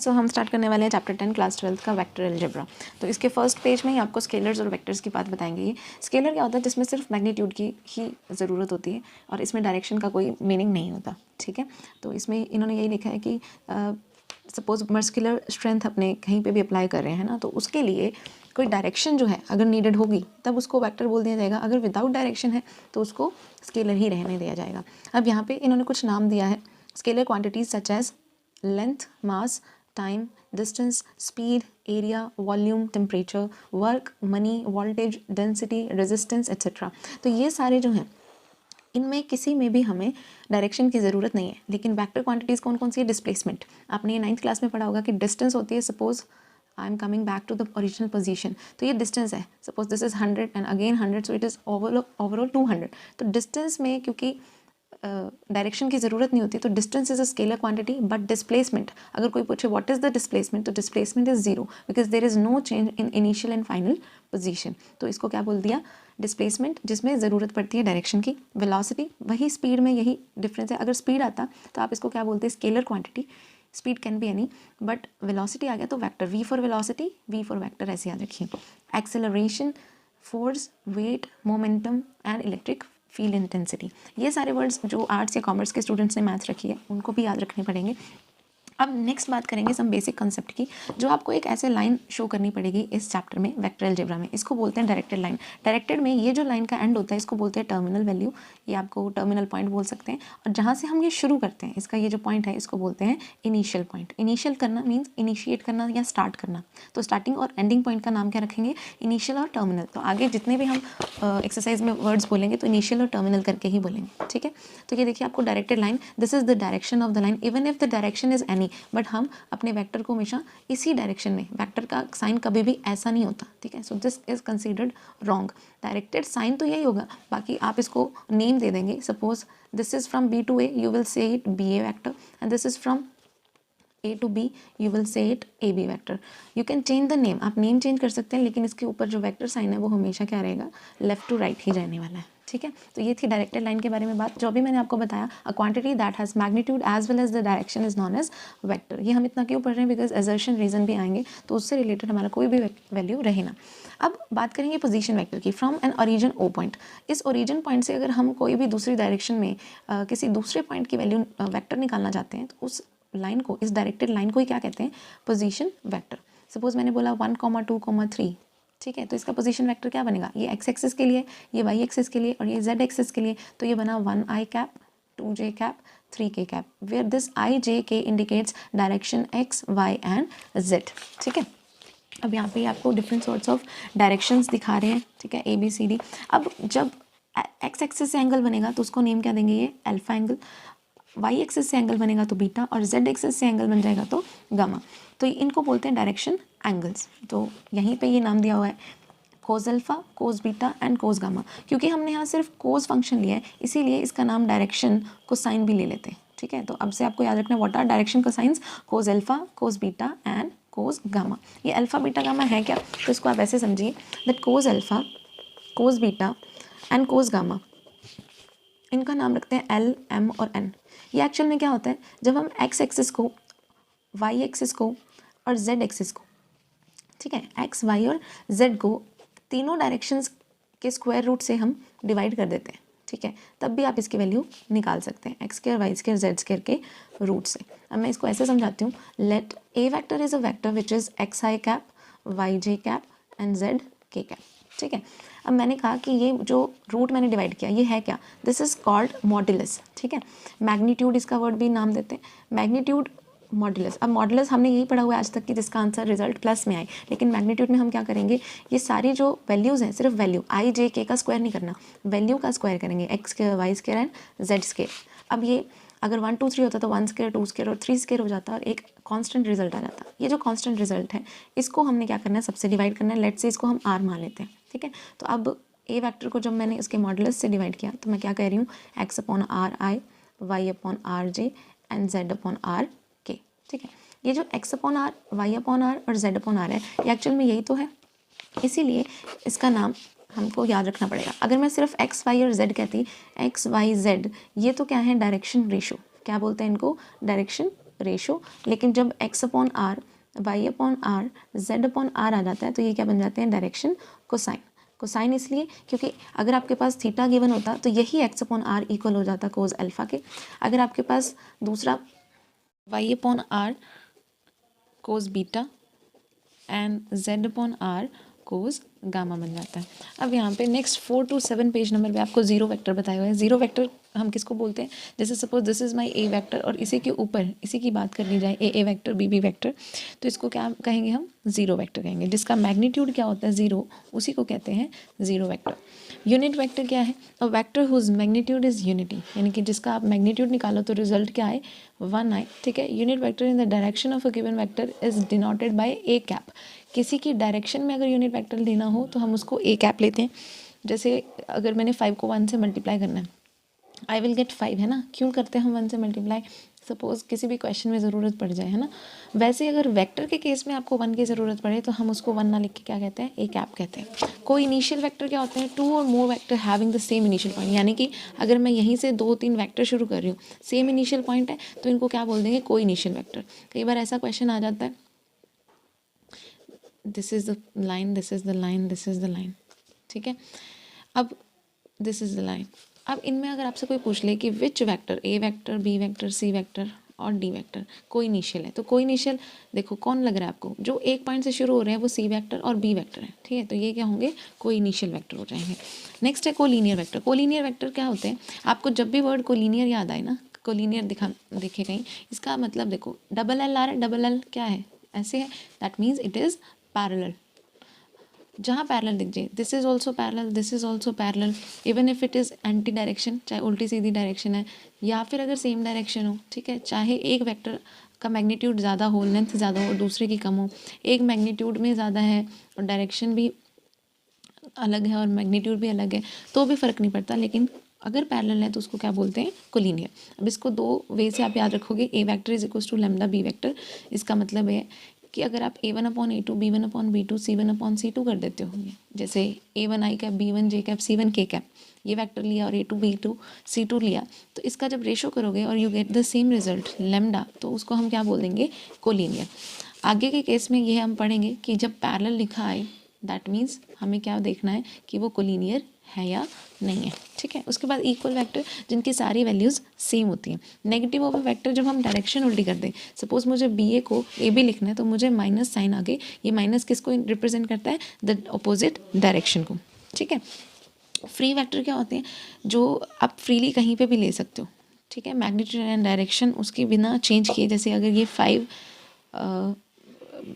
हम स्टार्ट करने वाले हैं चैप्टर 10 क्लास 12 का वेक्टर अलजेब्रा। तो इसके फर्स्ट पेज में ही आपको स्केलर्स और वेक्टर्स की बात बताएंगे। स्केलर क्या होता है, जिसमें सिर्फ मैग्नीट्यूड की ही ज़रूरत होती है और इसमें डायरेक्शन का कोई मीनिंग नहीं होता। ठीक है, तो इसमें इन्होंने यही लिखा है कि सपोज मस्कुलर स्ट्रेंथ अपने कहीं पे भी अप्लाई कर रहे हैं ना, तो उसके लिए कोई डायरेक्शन जो है अगर नीडेड होगी तब उसको वेक्टर बोल दिया जाएगा। अगर विदाउट डायरेक्शन है तो उसको स्केलर ही रहने दिया जाएगा। अब यहाँ पे इन्होंने कुछ नाम दिया है scalar quantities such as length, mass, time, distance, speed, area, volume, temperature, work, money, voltage, density, resistance etcetera. तो ये सारे जो हैं इनमें किसी में भी हमें डायरेक्शन की ज़रूरत नहीं है। लेकिन वेक्टर क्वांटिटीज़ कौन कौन सी है? डिस्प्लेसमेंट। आपने ये 9th क्लास में पढ़ा होगा कि डिस्टेंस होती है, suppose I am coming back to the original position, तो ये डिस्टेंस है। Suppose this is 100 and again 100, so it is overall 200। तो डिस्टेंस में क्योंकि डायरेक्शन की ज़रूरत नहीं होती, तो distance is a scalar quantity. But displacement, अगर कोई पूछे व्हाट इज़ द डिस्प्लेसमेंट, तो displacement is zero because there is no change in initial and final position. तो इसको क्या बोल दिया? डिस्प्लेसमेंट, जिसमें ज़रूरत पड़ती है डायरेक्शन की। वेलोसिटी, वही स्पीड में यही डिफरेंस है। अगर स्पीड आता तो आप इसको क्या बोलते हैं? Scalar quantity. Speed can be any, but velocity आ गया तो vector. V for velocity, V for vector, ऐसे याद रखिए। Acceleration, force, weight, momentum and electric field intensity, ये सारे वर्ड्स जो आर्ट्स या कॉमर्स के स्टूडेंट्स ने मैथ्स रखी है उनको भी याद रखने पड़ेंगे। अब नेक्स्ट बात करेंगे सम बेसिक कंसेप्ट की, जो आपको एक ऐसे लाइन शो करनी पड़ेगी इस चैप्टर में वेक्टर अलजेब्रा में। इसको बोलते हैं डायरेक्टेड लाइन। डायरेक्टेड में ये जो लाइन का एंड होता है इसको बोलते हैं टर्मिनल वैल्यू, ये आपको टर्मिनल पॉइंट बोल सकते हैं। और जहाँ से हम ये शुरू करते हैं, इसका ये जो पॉइंट है इसको बोलते हैं इनिशियल पॉइंट। इनिशियल करना मीन्स इनिशिएट करना या स्टार्ट करना। तो स्टार्टिंग और एंडिंग पॉइंट का नाम क्या रखेंगे? इनिशियल और टर्मिनल। तो आगे जितने भी हम एक्सरसाइज में वर्ड्स बोलेंगे तो इनिशियल और टर्मिनल करके ही बोलेंगे। ठीक है, तो ये देखिए आपको directed line, this is the direction of the line even if the direction is any, but हम अपने वेक्टर को हमेशा इसी डायरेक्शन में, वेक्टर का साइन कभी भी ऐसा नहीं होता। ठीक है, so this is considered wrong. Directed sign तो यही होगा, बाकी आप इसको नेम दे देंगे। Suppose this is from B to A, you will say it be A vector, and this is from A to B, you will say it A B vector. You can change the name, आप name change कर सकते हैं, लेकिन इसके ऊपर जो vector sign है वो हमेशा क्या रहेगा? लेफ्ट टू राइट ही रहने वाला है। ठीक है, तो ये थी डायरेक्टेड लाइन के बारे में बात। जो भी मैंने आपको बताया, a quantity that has magnitude as well as the direction is known as vector. ये हम इतना क्यों पढ़ रहे हैं? बिकॉज असर्शन रीजन भी आएंगे तो उससे रिलेटेड हमारा कोई भी वैल्यू रहे ना। अब बात करेंगे पोजीशन वेक्टर की। From an origin O point, इस ओरिजिन पॉइंट से अगर हम कोई भी दूसरी डायरेक्शन में किसी दूसरे पॉइंट की वैल्यू वेक्टर निकालना चाहते हैं, तो उस लाइन को, इस डायरेक्टेड लाइन को ही क्या कहते हैं? Position vector. सपोज मैंने बोला 1, 2, 3, ठीक है, तो इसका पोजीशन वेक्टर क्या बनेगा? ये एक्स एक्सिस के लिए, ये वाई एक्सिस के लिए और ये जेड एक्सिस के लिए। तो ये बना 1i cap, 2j cap, 3k cap, where this i, j, k indicates direction x, y and z। ठीक है, अब यहाँ पे आपको डिफरेंट सॉर्ट्स ऑफ डायरेक्शंस दिखा रहे हैं। ठीक है, ए बी सी डी। अब जब एक्स एक्सिस से एंगल बनेगा तो उसको नेम क्या देंगे? ये अल्फा एंगल। वाई एक्सिस से एंगल बनेगा तो बीटा, और जेड एक्सिस से एंगल बन जाएगा तो गामा। तो इनको बोलते हैं डायरेक्शन एंगल्स। तो यहीं पे ये नाम दिया हुआ है cos alpha, cos beta and cos gamma. क्योंकि हमने यहाँ सिर्फ कोस फंक्शन लिया है, इसीलिए इसका नाम डायरेक्शन को साइन भी ले लेते हैं। ठीक है, तो अब से आपको याद रखना व्हाट आर डायरेक्शन को science? Cos alpha, cos beta and cos gamma. ये अल्फा बीटा गामा है क्या? तो इसको आप ऐसे समझिए that cos alpha, cos beta and cos gamma, इनका नाम रखते हैं एल, एम और एन। ये एक्चुअल में क्या होता है? जब हम एक्स एक्सिस को, वाई एक्सिस को और जेड एक्सिस को, ठीक है, एक्स, वाई और जेड को तीनों डायरेक्शंस के स्क्वायर रूट से हम डिवाइड कर देते हैं। ठीक है, तब भी आप इसकी वैल्यू निकाल सकते हैं X square, Y square, Z square के रूट से। अब मैं इसको ऐसे समझाती हूँ। Let A vector is a vector which is X I cap, Y J cap and Z K cap. ठीक है, अब मैंने कहा कि ये जो रूट मैंने डिवाइड किया ये है क्या? This is called modulus. ठीक है, मैग्नीट्यूड इसका वर्ड भी नाम देते हैं, मैग्नीट्यूड, मॉड्यूलस। अब मॉड्यूलस हमने यही पढ़ा हुआ है आज तक कि जिसका आंसर रिजल्ट प्लस में आए, लेकिन मैग्नीट्यूड में हम क्या करेंगे? ये सारी जो वैल्यूज़ हैं, सिर्फ वैल्यू आई, जे, के का स्क्वायर नहीं करना, वैल्यू का स्क्वायर करेंगे, X square, Y square and Z square. अब ये अगर 1, 2, 3 होता तो 1 स्क्वायर, 2 स्क्वायर और 3 स्क्वायर हो जाता और एक कांस्टेंट रिजल्ट आ जाता। ये जो कांस्टेंट रिजल्ट है इसको हमने क्या करना है? सबसे डिवाइड करना है। लेट से इसको हम आर मान लेते हैं। ठीक है, तो अब ए वेक्टर को जब मैंने इसके मॉडुलस से डिवाइड किया तो मैं क्या कह रही हूँ? X upon R I, Y upon R J and Z upon R K. ठीक है, ये जो X upon R, Y upon R और जेड अपॉन आर है, ये एक्चुअल में यही तो है, इसीलिए इसका नाम हमको याद रखना पड़ेगा। अगर मैं सिर्फ एक्स वाई और जेड कहती, एक्स वाई जेड, ये तो क्या है, डायरेक्शन रेशो, क्या बोलते हैं इनको, डायरेक्शन रेशो। लेकिन जब X upon R, Y upon R, Z upon R आ जाता है तो ये क्या बन जाते हैं, डायरेक्शन कोसाइन। कोसाइन इसलिए क्योंकि अगर आपके पास थीटा गिवन होता तो यही एक्स अपॉन आर इक्वल हो जाता कोज अल्फा के। अगर आपके पास दूसरा Y upon R cos beta and Z upon R cos gamma बन जाता है। अब यहाँ पे नेक्स्ट 4 to 7 पेज नंबर पे आपको जीरो वेक्टर बताए हुए हैं। जीरो वेक्टर हम किसको बोलते हैं, जैसे suppose this is my A vector और इसी के ऊपर इसी की बात कर ली जाए ए वेक्टर बी वेक्टर, तो इसको क्या कहेंगे, हम जीरो वेक्टर कहेंगे। जिसका मैग्नीट्यूड क्या होता है, जीरो, उसी को कहते हैं जीरो वेक्टर। यूनिट वेक्टर क्या है, a vector whose magnitude is unity, यानी कि जिसका आप मैग्नीट्यूड निकालो तो रिजल्ट क्या आए, 1 आए। ठीक है, unit vector in the direction of a given vector is denoted by A cap. किसी की डायरेक्शन में अगर यूनिट वेक्टर लेना हो तो हम उसको ए कैप लेते हैं। जैसे अगर मैंने 5 को 1 से मल्टीप्लाई करना है, आई विल गेट 5, है ना। क्यों करते हैं हम 1 से मल्टीप्लाई, सपोज किसी भी क्वेश्चन में ज़रूरत पड़ जाए, है ना। वैसे अगर वेक्टर के केस में आपको 1 की ज़रूरत पड़े तो हम उसको 1 ना लिख के क्या कहते हैं, ए कैप कहते हैं। कोई इनिशियल वेक्टर क्या होते हैं, 2 और more vector having the same initial point, यानी कि अगर मैं यहीं से 2-3 वेक्टर शुरू कर रही हूँ, सेम इनिशियल पॉइंट है, तो इनको क्या बोल देंगे, कोई इनिशियल वेक्टर। कई बार ऐसा क्वेश्चन आ जाता है, this is the line, this is the line, this is the line, ठीक है। अब दिस इज़ द लाइन। अब इनमें अगर आपसे कोई पूछ ले कि विच वेक्टर, ए vector, B vector, C vector और डी वेक्टर कोई इनिशियल है, तो कोई इनिशियल देखो कौन लग रहा है आपको, जो एक पॉइंट से शुरू हो रहे हैं वो सी वेक्टर और बी वेक्टर है, ठीक है। तो ये क्या होंगे, कोई इनिशियल वेक्टर हो जाएंगे। नेक्स्ट है कोलिनियर वेक्टर। कोलिनियर वेक्टर क्या होते हैं, आपको जब भी वर्ड कोलिनियर याद आए ना, कोलिनियर दिखे कहीं, इसका मतलब देखो डबल एल आ रहा है, डबल एल क्या है, ऐसे है, that means it is parallel. जहाँ पैरेलल दिख जाए, this is also parallel, this is also parallel, even if it is anti direction, चाहे उल्टी सीधी डायरेक्शन है या फिर अगर सेम डायरेक्शन हो, ठीक है। चाहे एक वेक्टर का मैग्नीट्यूड ज़्यादा हो, लेंथ ज़्यादा हो, दूसरे की कम हो, एक मैग्नीट्यूड में ज़्यादा है और डायरेक्शन भी अलग है और मैग्नीट्यूड भी अलग है, तो भी फ़र्क नहीं पड़ता। लेकिन अगर पैरेलल है तो उसको क्या बोलते हैं, कोलिनियर। अब इसको दो वे से आप याद रखोगे, A vector is equals to lambda B vector. इसका मतलब है कि अगर आप A1 upon A2, B1 upon B2, C1 upon C2 कर देते हो, जैसे A1 आई कैप, B1 जे कैप, C1 के कैप, ये वेक्टर लिया और A2 B2 C2 लिया, तो इसका जब रेशो करोगे और you get the same result lambda, तो उसको हम क्या बोल देंगे, कोलिनियर। आगे के केस में ये हम पढ़ेंगे कि जब पैरेलल लिखा है, दैट मीन्स हमें क्या देखना है कि वो कोलिनियर है या नहीं है, ठीक है। उसके बाद इक्वल वेक्टर जिनकी सारी वैल्यूज़ सेम होती हैं। नेगेटिव ऑफ वेक्टर जब हम डायरेक्शन उल्टी कर दें, सपोज मुझे BA को AB लिखना है तो मुझे माइनस साइन आगे, ये माइनस किसको रिप्रेजेंट करता है, द अपोजिट डायरेक्शन को, ठीक है। फ्री वेक्टर क्या होते हैं, जो आप फ्रीली कहीं पे भी ले सकते हो, ठीक है। मैग्नीट्यूड एंड डायरेक्शन उसके बिना चेंज किए, जैसे अगर ये 5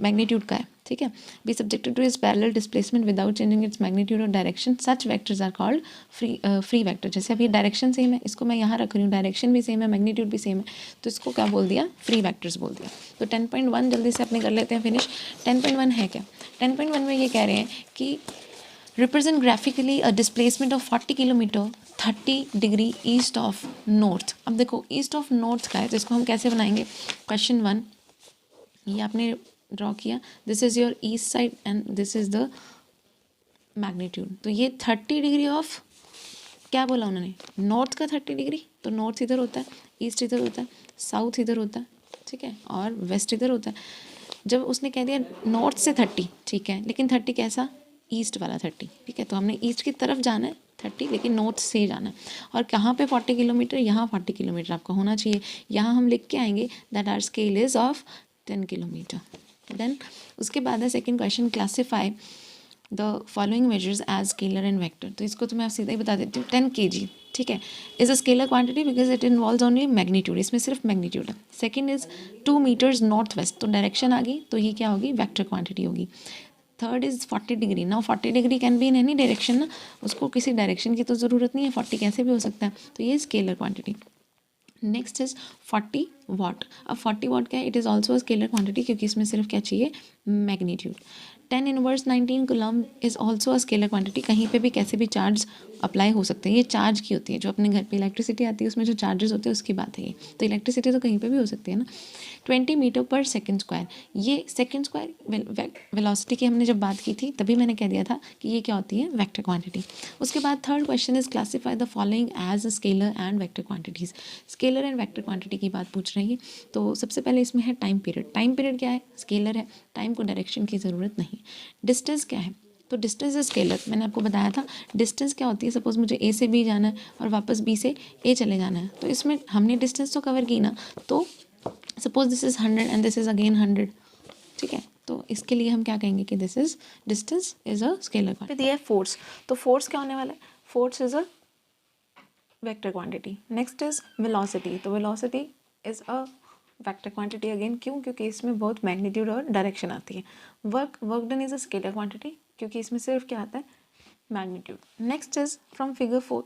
मैग्नीट्यूड का है, ठीक है, B subjected to is parallel displacement without changing its magnitude और direction, such vectors are called free vector. जैसे अब ये डायरेक्शन सेम है, इसको मैं यहाँ रख रही हूँ, डायरेक्शन भी सेम है, मैग्नीट्यूड भी सेम है, तो इसको क्या बोल दिया, फ्री वेक्टर्स बोल दिया। तो 10.1 जल्दी से अपने कर लेते हैं फिनिश। 10.1 है क्या, 10.1 में ये कह रहे हैं कि represent graphically a displacement of 40 kilometre 30 degree east of north. अब देखो ईस्ट ऑफ नॉर्थ का है, तो इसको हम कैसे बनाएंगे, क्वेश्चन 1 ये आपने ड्रॉ किया, this is your east side and this is the magnitude. तो ये 30 डिग्री ऑफ, क्या बोला उन्होंने, नॉर्थ का 30 डिग्री, तो नॉर्थ इधर होता है, ईस्ट इधर होता है, साउथ इधर होता है, ठीक है, और वेस्ट इधर होता है। जब उसने कह दिया नॉर्थ से 30, ठीक है, लेकिन 30 कैसा, ईस्ट वाला 30, ठीक है, तो हमने ईस्ट की तरफ जाना है 30, लेकिन नॉर्थ से जाना है। और कहाँ पे 40 किलोमीटर, यहाँ 40 किलोमीटर आपका होना चाहिए। यहाँ हम लिख के आएंगे that our scale is of 10 kilometre. Then उसके बाद है second question, classify the following measures as scalar and vector. तो इसको तो मैं सीधा ही बता देती हूँ, 10 kg, ठीक है, is a scalar quantity because it involves only magnitude, इसमें सिर्फ मैग्नीट्यूड है। Second is 2 metres north west, तो डायरेक्शन आ गई, तो ये क्या होगी, वेक्टर क्वांटिटी होगी। Third is 40 degree, now 40 degree can be in any direction ना, उसको किसी डायरेक्शन की तो ज़रूरत नहीं है, 40 कैसे भी हो सकता है, तो ये स्केलर क्वांटिटी। नेक्स्ट इज 40 वाट। अब 40 वाट क्या है, it is also scalar quantity, क्योंकि इसमें सिर्फ क्या चाहिए, magnitude. 10 inverse 19 coulomb is also a scalar quantity. कहीं पे भी कैसे भी चार्ज अप्लाई हो सकते हैं, ये चार्ज की होती है। जो अपने घर पे इलेक्ट्रिसिटी आती है उसमें जो चार्जेस होते हैं उसकी बात है ये। तो इलेक्ट्रिसिटी तो कहीं पे भी हो सकती है ना। 20 मीटर पर सेकंड स्क्वायर, ये सेकंड स्क्वायर वेलोसिटी की हमने जब बात की थी तभी मैंने कह दिया था कि ये क्या होती है, वेक्टर क्वांटिटी। उसके बाद third question is classify the following as scalar and vector quantities. Scalar and vector quantity की बात पूछ रही है। तो सबसे पहले इसमें है टाइम पीरियड। टाइम पीरियड क्या है, स्केलर है, टाइम को डायरेक्शन की ज़रूरत नहीं। डिस्टेंस क्या है, तो डिस्टेंस इज स्केलर। मैंने आपको बताया था डिस्टेंस क्या होती है। सपोज मुझे ए से बी जाना है और वापस बी से ए चले जाना है, तो इसमें हमने डिस्टेंस तो कवर की ना। तो suppose this is 100 and this is again 100, ठीक है। तो इसके लिए हम क्या कहेंगे कि this is distance is a scalar quantity. दिया है फोर्स, तो फोर्स क्या होने वाला है, force is a vector quantity. Next is velocity, तो velocity is a vector quantity again. क्यों, क्योंकि इसमें बहुत मैग्नीट्यूड और डायरेक्शन आती है। Work done is a scalar quantity, क्योंकि इसमें सिर्फ क्या आता है, magnitude. Next is from figure 4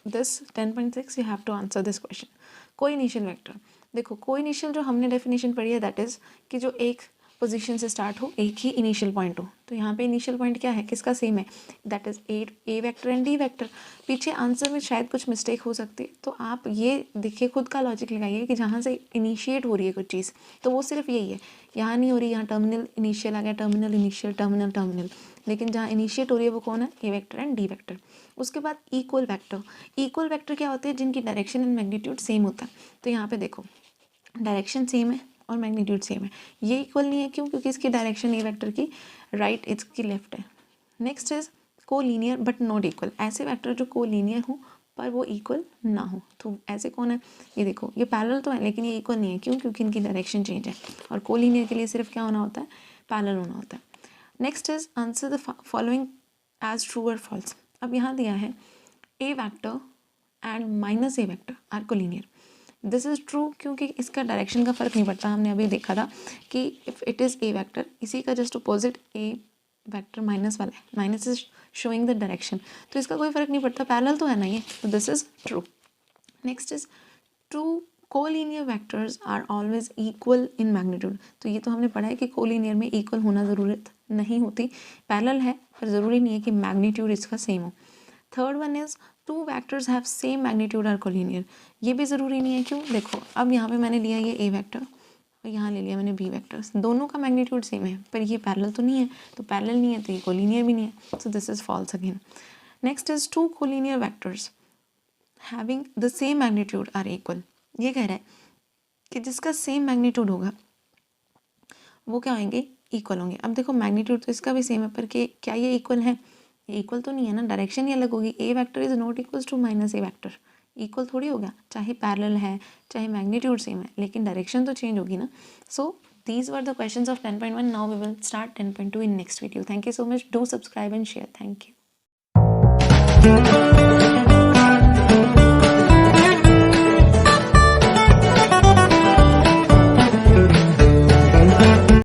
this 10.6 you have to answer this question. को इनिशियल वेक्टर, देखो को इनिशियल जो हमने डेफिनेशन पढ़ी है दैट इज कि जो एक पोजीशन से स्टार्ट हो, एक ही इनिशियल पॉइंट हो। तो यहाँ पे इनिशियल पॉइंट क्या है, किसका सेम है, that is a vector and D vector. पीछे आंसर में शायद कुछ मिस्टेक हो सकती है, तो आप ये देखिए, खुद का लॉजिक लगाइए कि जहाँ से इनिशिएट हो रही है कुछ चीज़ तो वो सिर्फ यही है। यहाँ नहीं हो रही, यहाँ टर्मिनल इनिशियल आ गया, टर्मिनल इनिशियल, टर्मिनल टर्मिनल, लेकिन जहाँ इनिशिएट हो रही है वो कौन है, A vector and D vector. उसके बाद इक्वल वेक्टर। इक्वल वेक्टर क्या होते हैं, जिनकी डायरेक्शन एंड मैग्नीट्यूड सेम होता है। तो यहाँ पे देखो डायरेक्शन सेम है और मैग्नीट्यूड सेम है। ये इक्वल नहीं है, क्यों, क्योंकि इसकी डायरेक्शन ए वेक्टर की राइट, इसकी लेफ्ट है। नेक्स्ट इज को लीनियर बट नॉट इक्वल। ऐसे वेक्टर जो को लीनियर हो पर वो इक्वल ना हो, तो ऐसे कौन है, ये देखो, ये पैरेलल तो है लेकिन ये इक्वल नहीं है। क्यों, क्योंकि इनकी डायरेक्शन चेंज है। और को लीनियर के लिए सिर्फ क्या होना होता है, पैरेलल होना होता है। Next is answer the following as true और फॉल्स। अब यहाँ दिया है A vector and minus A vector are collinear. This is true, क्योंकि इसका डायरेक्शन का फ़र्क नहीं पड़ता। हमने अभी देखा था कि if it is a vector, इसी का जस्ट अपोजिट ए वेक्टर माइनस वाला है, minus is showing the direction, तो इसका कोई फ़र्क नहीं पड़ता, पैरेलल तो है ना ये, तो this is true. Next is two collinear vectors are always equal in magnitude. तो ये तो हमने पढ़ा है कि कोलिनियर में इक्वल होना ज़रूरत नहीं होती, पैरेलल है पर ज़रूरी नहीं है कि मैग्नीट्यूड इसका सेम हो। Third one is two vectors have same magnitude are collinear. ये भी ज़रूरी नहीं है। क्यों, देखो अब यहाँ पे मैंने लिया ये ए वेक्टर और यहाँ ले लिया मैंने बी वेक्टर्स, दोनों का मैग्नीट्यूड सेम है पर ये पैरेलल तो नहीं है, तो पैरेलल नहीं है तो ये कोलिनियर भी नहीं है, so this is false again. Next is two collinear vectors having the same magnitude are equal. ये कह रहा है कि जिसका सेम मैग्नीट्यूड होगा वो क्या होंगे, इक्वल होंगे। अब देखो मैग्नीट्यूड तो इसका भी सेम है पर क्या ये इक्वल है, ये इक्वल तो नहीं है ना, डायरेक्शन ही अलग होगी। A vector is not equal to minus A vector, equal थोड़ी होगा, चाहे पैरेलल है चाहे मैग्नीट्यूड सेम है, लेकिन डायरेक्शन तो चेंज होगी ना। सो these were the questions of 10.1. Now we will start 10.2 in next video. Thank you so much. Do subscribe and share. Thank you.